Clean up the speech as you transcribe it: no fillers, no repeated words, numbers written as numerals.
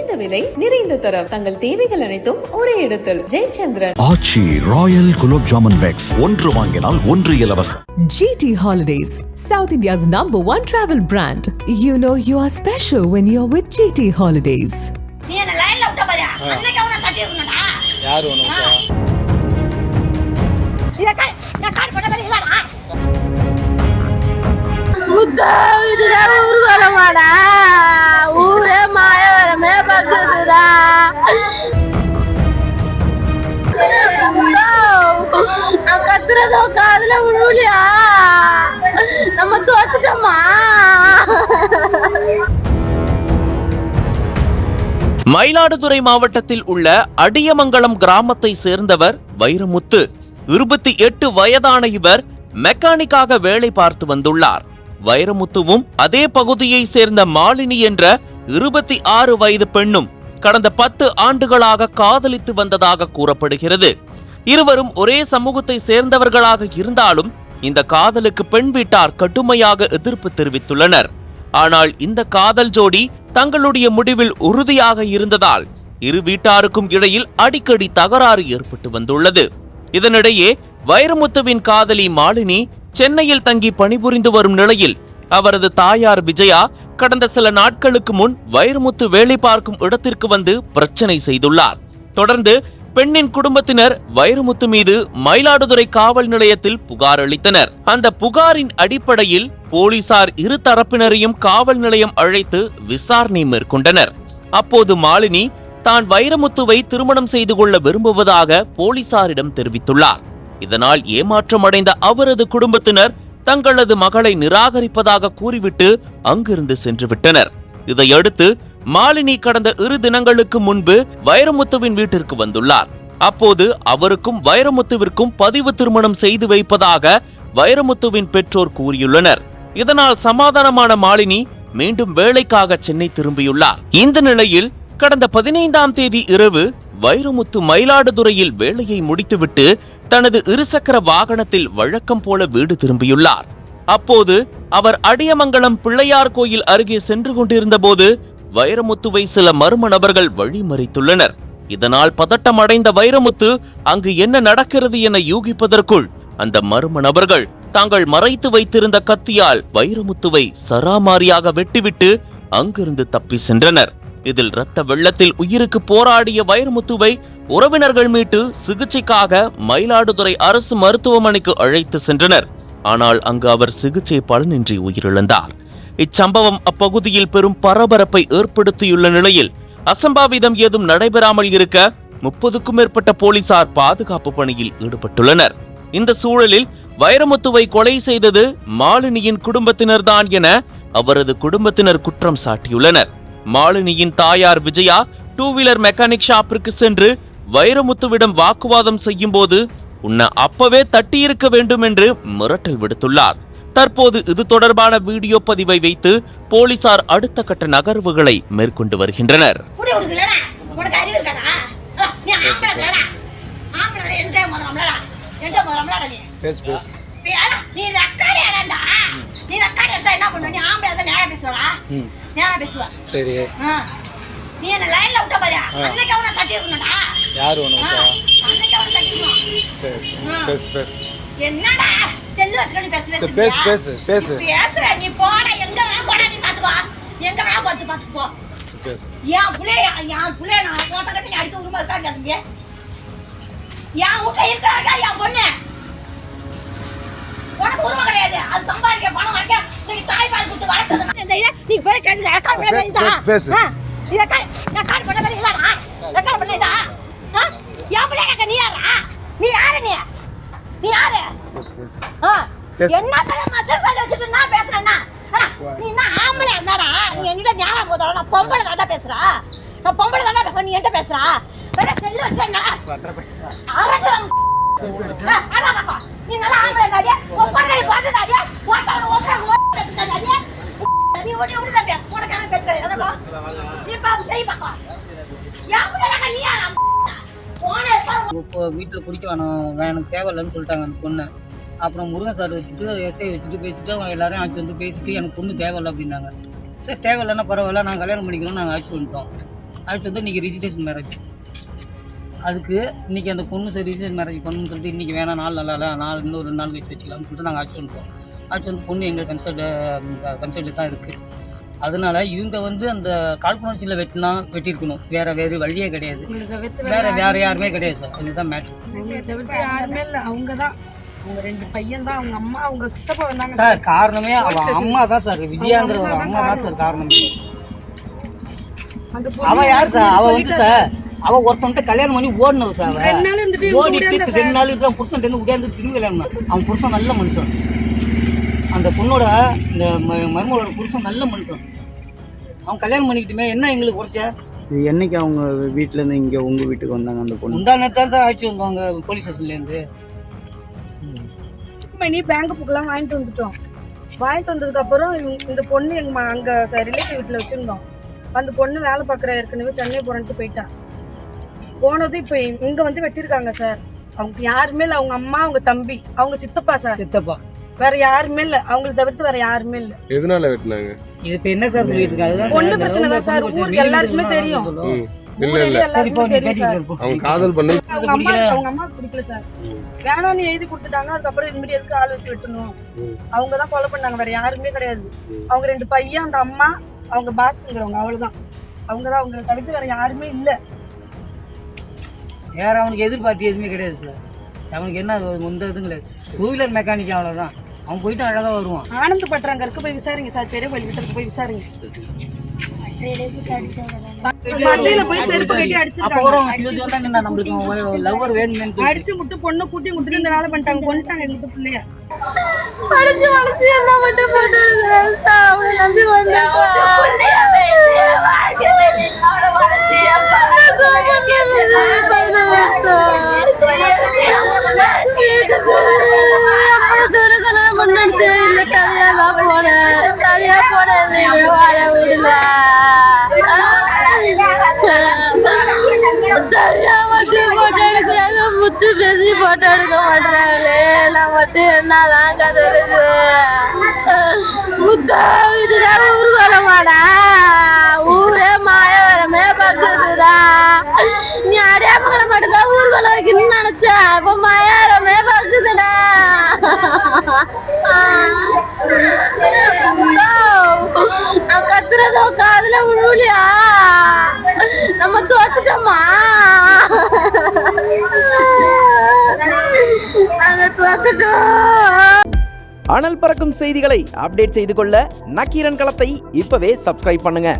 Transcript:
குறைந்த விலை நிறைந்த தரம் தங்கள் தேவைகள் அனைத்தும் ஒரே இடத்தில். ஜெயச்சந்திரன். ஆச்சி ராயல் குலோப் ஜாமுன் பேக்ஸ் ஒன்று வாங்கினால் ஒன்று இலவசம். GT Holidays, South India's #1 travel brand. You know you are special when you're with GT Holidays. நீ என்ன லைன்ல விட்ட பாரு. அன்னைக்கு அவன தட்டி இருக்கணும்டா. யார் உனக்கு? நான் கால் பண்ண பாரு இல்லடா. முத்தா இதுல ஊர் வரமாடா. ஊரே மாயவரமே பக்குதுடா. நான் கத்துறதோ காதுல விழுலியா? நம்ம தோத்துட்டோமா? மயிலாடுதுறை மாவட்டத்தில் உள்ள அடியமங்கலம் கிராமத்தை சேர்ந்தவர் வைரமுத்து. 28 வயதான இவர் மெக்கானிக்காக வேலை பார்த்து வந்துள்ளார். வைரமுத்துவும் அதே பகுதியை சேர்ந்த மாலினி என்ற 26 வயது பெண்ணும் கடந்த 10 ஆண்டுகளாக காதலித்து வந்ததாக கூறப்படுகிறது. இருவரும் ஒரே சமூகத்தை சேர்ந்தவர்களாக இருந்தாலும் இந்த காதலுக்கு பெண் வீட்டார் கடுமையாக எதிர்ப்பு தெரிவித்துள்ளனர். ஆனால் இந்த காதல் ஜோடி தங்களுடைய முடிவில் உறுதியாக இருந்ததால் இரு வீட்டாருக்கும் இடையில் அடிக்கடி தகராறு ஏற்பட்டு வந்துள்ளது. இதனிடையே வைரமுத்துவின் காதலி மாலினி சென்னையில் தங்கி பணிபுரிந்து வரும் நிலையில் அவரது தாயார் விஜயா கடந்த சில நாட்களுக்கு முன் வைரமுத்து வேலை பார்க்கும் இடத்திற்கு வந்து பிரச்சனை செய்துள்ளார். தொடர்ந்து பெண்ணின் குடும்பத்தினர் வைரமுத்து மீது மயிலாடுதுறை காவல் நிலையத்தில் புகார் அளித்தனர். அந்த புகாரின் அடிப்படையில் போலீசார் இரு தரப்பினரையும் காவல் நிலையம் அழைத்து விசாரணை மேற்கொண்டனர். அப்போது மாலினி தான் வைரமுத்துவை திருமணம் செய்து கொள்ள விரும்புவதாக போலீசாரிடம் தெரிவித்துள்ளார். இதனால் ஏமாற்றம் அடைந்த அவரது குடும்பத்தினர் தங்களது மகளை நிராகரிப்பதாக கூறிவிட்டு அங்கிருந்து சென்றுவிட்டனர். இதையடுத்து மாலினி கடந்த 2 தினங்களுக்கு முன்பு வைரமுத்துவின் வீட்டிற்கு வந்துள்ளார். அப்போது அவருக்கும் வைரமுத்துவிற்கும் பதிவு திருமணம் செய்து வைப்பதாக வைரமுத்துவின் பெற்றோர் கூறியுள்ளனர். இதனால் சமாதானமான மாலினி மீண்டும் வேலைக்காக சென்னை திரும்பியுள்ளார். இந்த நிலையில் கடந்த 15ஆம் தேதி இரவு வைரமுத்து மயிலாடுதுறையில் வேலையை முடித்துவிட்டு தனது இருசக்கர வாகனத்தில் வழக்கம் போல வீடு திரும்பியுள்ளார். அப்போது அவர் அடியமங்கலம் பிள்ளையார் கோயில் அருகே சென்று கொண்டிருந்த போது வைரமுத்துவை சில மர்ம நபர்கள் வழிமறித்துள்ளனர். இதனால் பதட்டமடைந்த வைரமுத்து அங்கு என்ன நடக்கிறது என யூகிப்பதற்குள் அந்த மர்ம நபர்கள் தாங்கள் மறைத்து வைத்திருந்த கத்தியால் வைரமுத்துவை சராமாரியாக வெட்டிவிட்டு அங்கிருந்து தப்பி சென்றனர். இதில் இரத்த வெள்ளத்தில் உயிருக்கு போராடிய வைரமுத்துவை உறவினர்கள் மீட்டு சிகிச்சைக்காக மயிலாடுதுறை அரசு மருத்துவமனைக்கு அழைத்து சென்றனர். ஆனால் அங்கு அவர் சிகிச்சை பலனின்றி உயிரிழந்தார். இச்சம்பவம் அப்பகுதியில் பெரும் பரபரப்பை ஏற்படுத்தியுள்ள நிலையில் அசம்பாவிதம் ஏதும் நடைபெறாமல் இருக்க 30க்கும் மேற்பட்ட போலீசார் பாதுகாப்பு பணியில் ஈடுபட்டுள்ளனர். இந்த சூழலில் வைரமுத்துவை கொலை செய்தது மாலினியின் குடும்பத்தினர்தான் என அவரது குடும்பத்தினர் குற்றம் சாட்டியுள்ளனர். மாலினியின் தாயார் விஜயா 2 வீலர் மெக்கானிக் ஷாப்பிற்கு சென்று வைரமுத்துவிடம் வாக்குவாதம் செய்யும் போது உன்னை அப்பவே தட்டியிருக்க வேண்டும் என்று மிரட்டல் விடுத்துள்ளார். தற்போது இது தொடர்பான வீடியோ பதிவை வைத்து போலீசார் அடுத்த கட்ட நகர்வுகளை மேற்கொண்டு வருகின்றனர். நீ என்ன லைன்ல விட்ட பாரு. அன்னைக்கு அவன தட்டி இருக்கணும்டா. யார் உனக்கு? அன்னைக்கு அவன தட்டி இருக்கணும். பேசு. என்னடா செல்லு வச்சுக்கிட்டு பேசு. பேசு. பேசுற நீ போடா எங்க வேணா போடா நீ பாத்துக்கோ. எங்க வேணா பாத்துக்கோ. பேசு. என் புள்ளைய நான் போட்ட கட்சி நீ அடிக்க உரிமை இருக்கா தம்பி? என் வீட்டுல இருக்கிறாங்க என் பொண்ணு. உனக்கு உரிமை கிடையாது. அது சம்பாதிக்க பணம் வரைக்கும் நீ தாய்ப்பால் கொடுத்து வளர்த்தது. நீ போய் கேட்டு ரெக்கார்ட் பண்ண வேண்டியதா? பேசு. ரெக்கார்ட் பண்ண வேண்டியதா? ரெக்கார்ட் பண்ணேதா? என் பிள்ளைங்க நீ யாரா? நீ யாரு? என்ன பேர மச்சர் சொல்லி வச்சுட்டு நான் பேசுறேன்னா நீ என்ன ஆம்பளை இருந்தாடா? நீ என்கிட்ட ஞானம் போதா? நான் பொம்பளை தாண்டா பேசுறா. நீ என்கிட்ட பேசுறா? வேற செல்லு வச்சேங்க அரஜரம் நீ நல்லா ஆம்பளை தாடியா? ஒப்படை பார்த்து தாடியா? போட்டாங்க ஓப்பற தாடியா? நீ ஓடி தாடியா? உனக்கான பேச்சு கிடையாது. நீ பாரு செய் பாக்கா. என் பிள்ளைங்க நீ யாரா? இப்போ வீட்டில் குடிக்க வேணும், எனக்கு தேவையில்லைன்னு சொல்லிட்டாங்க அந்த பொண்ணு. அப்புறம் முருகன் சார் வச்சுட்டு எஸ்ஐ வச்சுட்டு பேசிட்டு அவங்க எல்லாரையும் அழைச்சி வந்து பேசிட்டு எனக்கு பொண்ணு தேவையில்லை அப்படின்னாங்க. சரி தேவையில்லைன்னா பரவாயில்ல, நாங்கள் கல்யாணம் பண்ணிக்கிறோம், நாங்கள் அழைச்சிட்டு வந்துட்டோம். அழைச்சி வந்து இன்றைக்கி ரிஜிஸ்ட்ரேஷன் மேரேஜ். அதுக்கு இன்றைக்கி அந்த பொண்ணு சரி ரிஜிஸ்ட்ரேஷன் மேரேஜ் பண்ணணும்னு சொல்லிட்டு இன்றைக்கி வேணாம், நாள் நல்லா இல்லை, இன்னும் ஒரு 2 நாள் கழிச்சு வச்சுக்கலாம்னு சொல்லிட்டு நாங்கள் அழைச்சி வந்துட்டோம். அழைச்சி வந்து பொண்ணு எங்கள் கன்சல்ட்டில் தான் இருக்குது. அதனால இவங்க வந்து அந்த காழ்ப்புணர்ச்சியில் வெட்டியிருக்கணும். வேறு வழியே கிடையாது. வேறு யாருமே கிடையாது சார். இதுதான் மேட்ரு. யாருமே இல்லை, அவங்க தான். அவங்க 2 பையன் தான். அவங்க அம்மா அவங்க சித்தப்பா வந்தாங்க சார். காரணமே அவன் அம்மா தான் சார். விஜயாங்கிற ஒரு அம்மா தான் சார் காரணமே. அவன் யார் சார்? அவன் வந்து சார் அவன் ஒருத்தன்ட்ட கல்யாணம் பண்ணி ஓடணும் சார். ஓடிட்டு 2 நாளுக்கு தான் புருஷன் உடையாந்து திரும்பி கல்யாணம் பண்ண. அவன் புருஷன் நல்ல மனுஷன். அந்த பொண்ணோட இந்த மருமகளோட புருஷன் நல்ல மனுஷன். அவன் கல்யாணம் பண்ணிக்கிட்டுமே என்ன எங்களுக்கு குறைச்ச? என்னைக்கு அவங்க வீட்டிலேருந்து இங்கே உங்கள் வீட்டுக்கு வந்தாங்க அந்த பொண்ணு? முந்தா நேரத்து தான் சார் அழைச்சி வந்தாங்க போலீஸ் ஸ்டேஷன்லேருந்து. நீ பேங்க் புக்கெல்லாம் வாங்கிட்டு வந்துட்டோம். வாங்கிட்டு வந்ததுக்கப்புறம் இந்த பொண்ணு எங்கள் அங்கே ரிலேட்டிவ் வீட்டில் வச்சுருந்தோம். அந்த பொண்ணு வேலை பார்க்குற ஏற்கனவே சென்னை போகிறேன்ட்டு போயிட்டா. போனது இப்போ இங்கே வந்து வெட்டியிருக்காங்க சார். அவங்க யாருமே இல்லை. அவங்க அம்மா, அவங்க தம்பி, அவங்க சித்தப்பா சார். சித்தப்பா வேற யாருமே இல்லை. அவங்களை தவிர்த்து வேற யாருமே இல்லை. எதனால வெட்டினாங்க? இது இப்போ என்ன சார் சொல்லிட்டு இருக்காங்க? பொண்ணு பிரச்சனை தான் சார். ஊருக்கு எல்லாருக்குமே தெரியும். அவங்க காதல் பண்ணி அவங்க அம்மா பிடிக்கல சார். வேணாம்னு எழுதி கொடுத்துட்டாங்க. அதுக்கப்புறம் இது மாதிரி எதுக்கு ஆள் வச்சு வெட்டணும்? அவங்க தான் கொலை பண்ணாங்க. வேற யாருமே கிடையாது. அவங்க 2 பையன், அந்த அம்மா, அவங்க பாஸ்ங்கிறவங்க, அவ்வளவுதான். அவங்க தான். அவங்க தடுத்து வேற யாருமே இல்லை. வேற அவனுக்கு எதிர்பார்த்து எதுவுமே கிடையாது சார். அவனுக்கு என்ன எந்த இதுவும் கிடையாது. 2 வீலர் மெக்கானிக் அவ்வளோதான். அவன் போயிட்டு அழகாக வருவான். ஆனந்த பட்டுறாங்க போய் விசாரிங்க சார். பெரிய கோயில் கிட்ட போய் விசாரிங்க. மண்டையில போய் செருப்பு கட்டி அடிச்சிருக்காங்க. அடிச்சு முட்டு பொண்ணு கூட்டி முட்டு இந்த வேலை பண்ணிட்டாங்க. கொண்டுட்டாங்க எங்க பிள்ளைய. வளர்ச்சி என்ன மட்டும் முத்து பேசி போட்டோ எடுக்க மாட்டாங்களே. நான் மட்டும் என்னதான் கதை இருக்கு? முத்தா வீட்டுக்கார ஊருக்கு வரமாடா. ஊரே மாயவரமே பக்குதுடா. நீ அடையாமங்களை மட்டும்தான் ஊர்வலம் வைக்கணும்னு நினைச்சா. இப்ப மாயாரமே பக்குதுடா. நான் கத்துறதோ காதுல விழுலியா? நம்ம தோத்துட்டோமா? அனல் பறக்கும் செய்திகளை அப்டேட் செய்து கொள்ள நக்கீரன் களத்தை இப்பவே சப்ஸ்கிரைப் பண்ணுங்க.